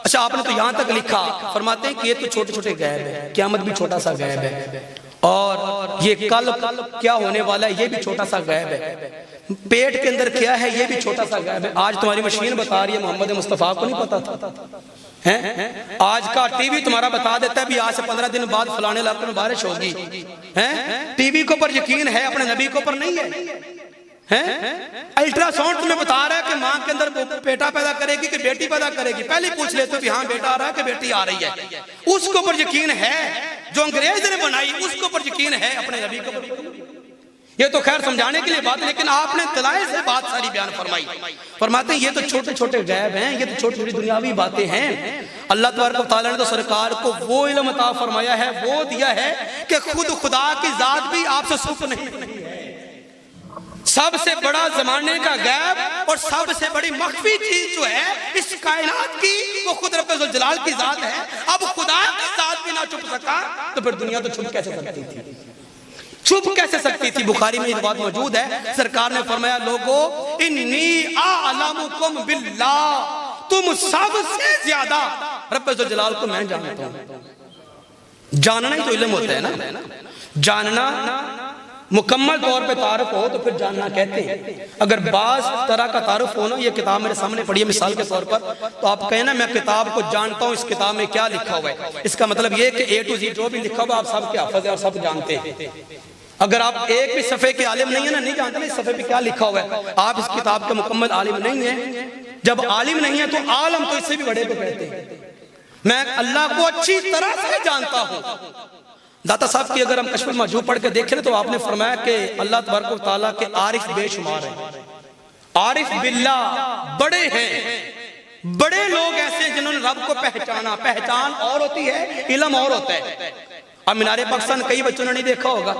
اچھا آپ نے تو یہاں تک لکھا، فرماتے ہیں کہ یہ تو چھوٹے چھوٹے غیب ہے، قیامت بھی چھوٹا سا غیب ہے، اور یہ کل کیا ہونے والا ہے یہ بھی چھوٹا سا غیب ہے، پیٹ کے اندر کیا ہے یہ بھی چھوٹا سا غیب ہے۔ آج تمہاری مشین بتا رہی ہے، محمد مصطفیٰ کو نہیں پتا تھا۔ آج کا ٹی وی تمہارا بتا دیتا ہے بھی آج سے 15 دن بعد فلانے علاقے میں بارش ہوگی۔ ٹی وی کو پر یقین ہے، اپنے نبی کو پر نہیں ہے۔ الٹرا ساؤنڈ تمہیں بتا رہا ہے کہ ماں کے اندر بیٹا پیدا کرے گی کہ بیٹی پیدا کرے گی، پہلے پوچھ لیتے کہ ہاں بیٹا آ رہا ہے کہ بیٹی آ رہی ہے، اس کو پر یقین ہے۔ جو انگریز نے بنائی اس کو پر یقین ہے، اپنے نبی کو پر۔ یہ تو خیر سمجھانے کے لیے بات، لیکن آپ نے دلائل سے بات ساری بیان فرمائی۔ فرماتے ہیں یہ تو چھوٹے چھوٹے غیب ہیں، یہ تو چھوٹی چھوٹی دنیاوی باتیں ہیں۔ اللہ تبارک و تعالیٰ نے تو سرکار کو وہ علم عطا فرمایا ہے، وہ دیا ہے کہ خود خدا کی ذات بھی آپ سے سست نہیں ہے۔ سب سے بڑا زمانے کا غیب اور سب سے بڑی مخفی چیز جو ہے اس کائنات کی، وہ خود رب ذوالجلال کی ذات ہے۔ اب خدا کی ذات بھی نہ چھپ سکا تو پھر دنیا تو چھپ کیسے سکتی تھی؟ چھپ کیسے سکتی تھی؟ بخاری میں یہ بات موجود ہے، سرکار نے فرمایا لوگو انی اعلمکم باللہ، تم سب سے زیادہ رب ذوالجلال کو میں جانتا ہوں۔ جاننا ہی تو علم ہوتا ہے نا، جاننا مکمل طور پہ تعارف ہو تو پھر جاننا کہتے ہیں۔ اگر بعض طرح کا تعارف ہو نا، یہ کتاب میرے سامنے پڑھی ہے مثال کے طور پر، تو آپ کہیں نا میں کتاب کو جانتا ہوں، اس کتاب میں کیا لکھا ہوا ہے، اس کا مطلب یہ کہ اے ٹو زیڈ جو بھی لکھا ہوا آپ سب کے حافظ ہیں اور سب جانتے ہیں۔ اگر آپ ایک بھی صفحے کے عالم نہیں ہیں نا، نہیں جانتے اس صفحے پہ کیا لکھا ہوا ہے، آپ اس کتاب کے مکمل عالم نہیں ہیں۔ جب عالم نہیں ہے تو عالم تو اس سے بھی بڑے کو کہتے ہیں۔ میں اللہ کو اچھی طرح سے جانتا ہوں۔ داتا صاحب کی اگر ہم کشف المحجوب پڑھ کے دیکھیں تو آپ نے فرمایا کہ اللہ تبارک و تعالیٰ کے عارف بے شمار ہیں، عارف باللہ بڑے ہیں، بڑے لوگ ایسے ہیں جنہوں نے رب کو پہچانا۔ پہچان اور ہوتی ہے، علم اور ہوتا ہے۔ اب مینار پاکستان کئی بچوں نے نہیں دیکھا ہوگا،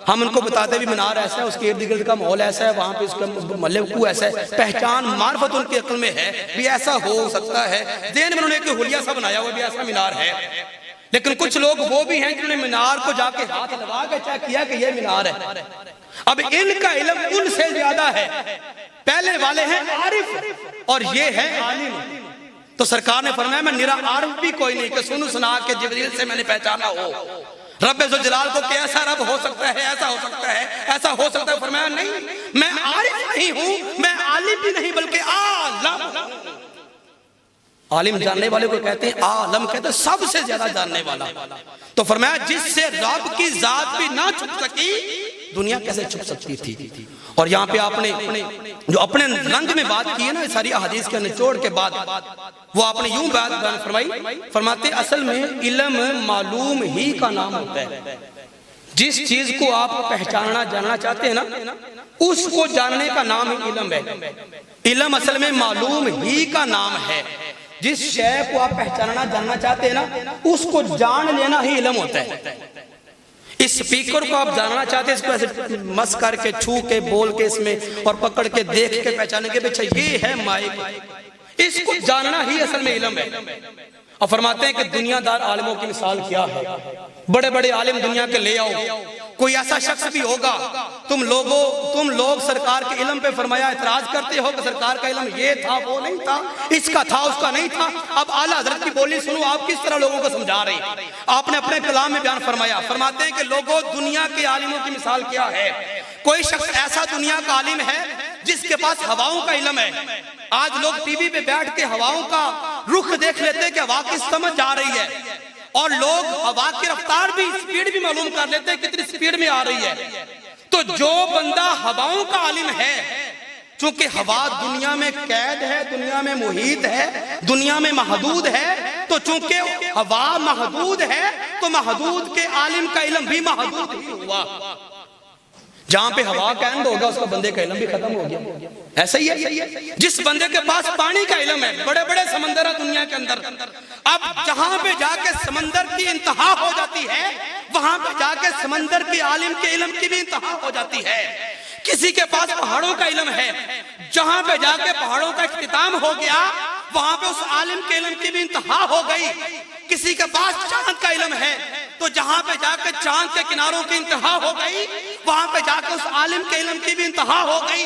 ہم ان کو بتاتے بھی مینار ایسا ہے، اس کے ارد گرد کا ماحول ایسا ہے، وہاں پہ اس کا محلے کو ایسا ہے۔ پہچان معرفت ان کی عقل میں ہے بھی ایسا ہو سکتا ہے، ذہن میں انہوں نے ایک حلیہ سا بنایا ہوا بھی ایسا مینار ہے۔ لیکن کچھ لوگ وہ بھی ہیں جنہوں نے مینار کو جا کے ہاتھ لگا کے چیک کیا کہ یہ مینار ہے۔ اب ان کا علم ان سے زیادہ ہے، پہلے والے ہیں عارف اور یہ ہے عالم۔ تو سرکار نے فرمایا میں نرا عارف بھی کوئی نہیں کہ سنو سنا کے جبریل سے میں نے پہچانا ہو رب ذوالجلال کو کہ ایسا رب ہو سکتا ہے، ایسا ہو سکتا ہے، ایسا ہو سکتا ہے۔ فرمایا نہیں، میں عارف نہیں ہوں، میں عالم بھی نہیں بلکہ عالم ہوں۔ عالم جاننے والے کو کہتے ہیں، عالم کہتے ہیں سب سے زیادہ جاننے والا۔ تو فرمایا جس سے رب کی ذات بھی نہ چھپ سکی، دنیا کیسے چھپ سکتی تھی؟ اور یہاں پہ آپ نے جو اپنے رنگ میں بات کی ہے نا ساری احادیث کے نچوڑ کے بعد، وہ آپ نے یوں بات فرمائی، فرماتے اصل میں علم معلوم ہی کا نام ہوتا ہے۔ جس چیز کو آپ پہچاننا جاننا چاہتے ہیں نا، اس کو جاننے کا نام ہی علم ہے۔ علم اصل میں معلوم ہی کا نام ہے۔ جس شے کو آپ پہچاننا جاننا چاہتے ہیں نا، اس کو جان لینا ہی علم ہوتا ہے۔ اس سپیکر کو آپ جاننا چاہتے ہیں، اس کو ایسے مس کر کے چھو کے بول کے اس میں اور پکڑ کے دیکھ کے پہچانے کے بچہ یہ ہے مائک، اس کو جاننا ہی اصل میں علم ہے۔ اور فرماتے ہیں کہ دنیا دار عالموں کی مثال کیا ہے، بڑے بڑے عالم دنیا کے لے آؤ، کوئی ایسا شخص بھی ہوگا، تم لوگ سرکار کے علم پہ فرمایا اعتراض کرتے ہو کہ سرکار کا علم یہ تھا وہ نہیں تھا، اس کا تھا اس کا نہیں تھا۔ اب اعلیٰ حضرت کی بولی سنو، آپ کس طرح لوگوں کو سمجھا رہے ہیں۔ آپ نے اپنے کلام میں بیان فرمایا، فرماتے ہیں کہ لوگوں دنیا کے عالموں کی مثال کیا ہے۔ کوئی شخص ایسا دنیا کا عالم ہے جس کے پاس ہواؤں کا علم ہے۔ آج لوگ ٹی وی پہ بیٹھ کے ہواؤں کا رخ دیکھ لیتے ہیں کہ ہوا کس سمجھ جا رہی ہے، اور لوگ ہوا کی رفتار بھی سپیڈ بھی معلوم کر لیتے ہیں کتنی سپیڈ میں آ رہی ہے۔ تو جو بندہ ہواؤں کا عالم ہے، چونکہ ہوا دنیا میں قید ہے، دنیا میں محیط ہے، دنیا میں محدود ہے، تو چونکہ ہوا محدود ہے تو محدود کے عالم کا علم بھی محدود ہی ہوا۔ جہاں پہ ہوا کا اند ہوگا اس کا بندے کا علم بھی ختم ہو گیا۔ ایسا ہی ہے جس بندے کے پاس پانی کا علم ہے، بڑے بڑے سمندر ہیں دنیا کے اندر، اب جہاں پہ جا کے سمندر کی انتہا ہو جاتی ہے، وہاں پہ جا کے سمندر کے عالم کے علم کی بھی انتہا ہو جاتی ہے۔ کسی کے پاس پہاڑوں کا علم ہے، جہاں پہ جا کے پہاڑوں کا اختتام ہو گیا، وہاں پہ اس عالم کے علم کی بھی انتہا ہو گئی۔ کسی کے پاس چاند کا علم ہے، تو جہاں پہ جا کے چاند کے کناروں کی انتہا ہو گئی، وہاں پہ جا کے اس عالم کے علم کی بھی انتہا ہو گئی۔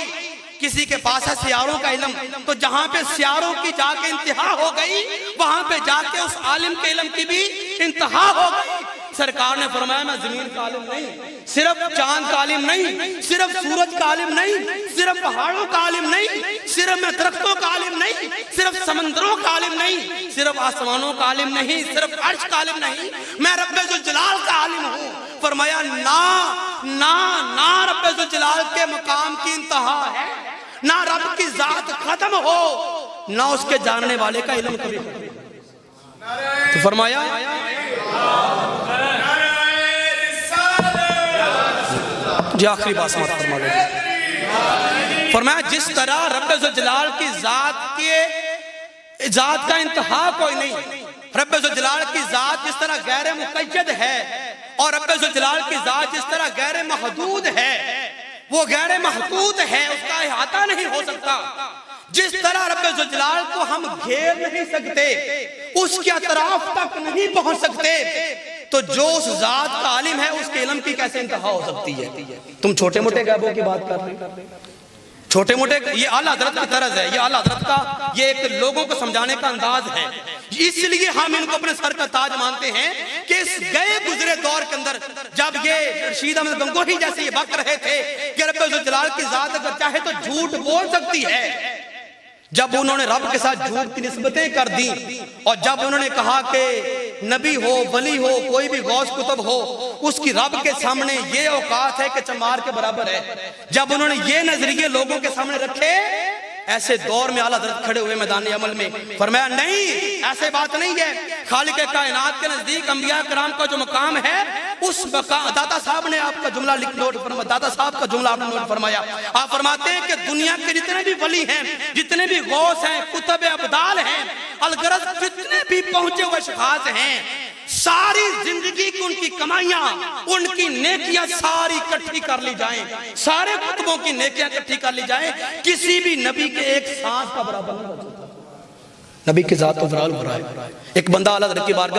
کسی کے پاس ہے سیاروں کا علم، تو جہاں پہ سیاروں کی جا کے انتہا ہو گئی وہاں پہ جا کے اس عالم کے علم کی بھی انتہا ہو گئی۔ سرکار نے فرمایا میں زمین کا عالم نہیں، صرف چاند کا عالم نہیں، صرف سورج کا عالم نہیں، صرف پہاڑوں کا عالم نہیں، صرف میں درختوں کا عالم نہیں، صرف سمندروں کا عالم نہیں، صرف آسمانوں کا عالم نہیں، صرف عرش کا عالم نہیں، میں رب ذوالجلال کا عالم ہوں۔ فرمایا نہ رب ذوالجلال کے مقام کی انتہا ہے، نہ رب کی ذات ختم ہو، نہ اس کے جاننے والے کا علم کبھی ختم ہو۔ تو فرمایا جی آخری بات سماعت فرما لیں۔ فرمایا جس طرح رب ذوالجلال کی ذات کا انتہا کوئی نہیں، رب ذوالجلال کی ذات جس طرح غیر مقید ہے اور رب ذوالجلال کی ذات جس طرح غیر محدود ہے، وہ غیر محدود ہے، اس کا احاطہ نہیں ہو سکتا۔ جس طرح رب ذوالجلال کو ہم گھیر نہیں سکتے، اس کے اطراف تک نہیں پہنچ سکتے، تو جو اس ذات کا عالم ہے اس کے علم کی کیسے انتہا ہو سکتی ہے؟ تم چھوٹے موٹے غیبوں کی بات کر رہے ہیں، چھوٹے موٹے، یہ اعلیٰ حضرت کی طرز ہے، یہ اعلیٰ حضرت کا یہ ایک لوگوں کو سمجھانے کا انداز ہے، اس لیے ہم ان کو اپنے سر کا تاج مانتے ہیں کہ اس گئے گزرے دور کے اندر جب یہ رشید احمد گنگوہی جیسے یہ بک رہے تھے کہ رب ذوالجلال کی ذات اگر چاہے تو جھوٹ بول سکتی ہے، جب انہوں نے رب کے ساتھ جھوٹ کی نسبتیں کر دی، اور جب انہوں نے کہا کہ نبی ہو ولی ہو کوئی بھی غوث کتب ہو اس کی رب کے سامنے یہ اوقات ہے کہ چمار کے برابر ہے، جب انہوں نے یہ نظریے لوگوں کے سامنے رکھے، ایسے دور میں اعلیٰ حضرت کھڑے ہوئے میدان عمل میں فرمایا نہیں، ایسے بات نہیں ہے، خالق کائنات کے نزدیک انبیاء کرام کا جو مقام ہے اس مقام، داتا صاحب نے آپ کا جملہ نوٹ فرمایا، داتا صاحب کا جملہ آپ نے نوٹ فرمایا، آپ فرماتے ہیں کہ دنیا کے جتنے بھی ولی ہیں، جتنے بھی غوث ہیں، کتب ابدال ہیں، الغرض جتنے بھی پہنچے ہوئے اشخاص ہیں، ساری زندگی کی ان کی کمائیاں، ان کی نیکیاں ساری اکٹھی کر لی جائیں، سارے کتبوں کی نیکیاں اکٹھی کر لی جائیں، کسی بھی نبی کے ایک سانس کا برابر نہیں ہو سکتا۔ نبی کی ذات تو برال برائے، ایک بندہ اعلیٰ حضرت کی بارگاہ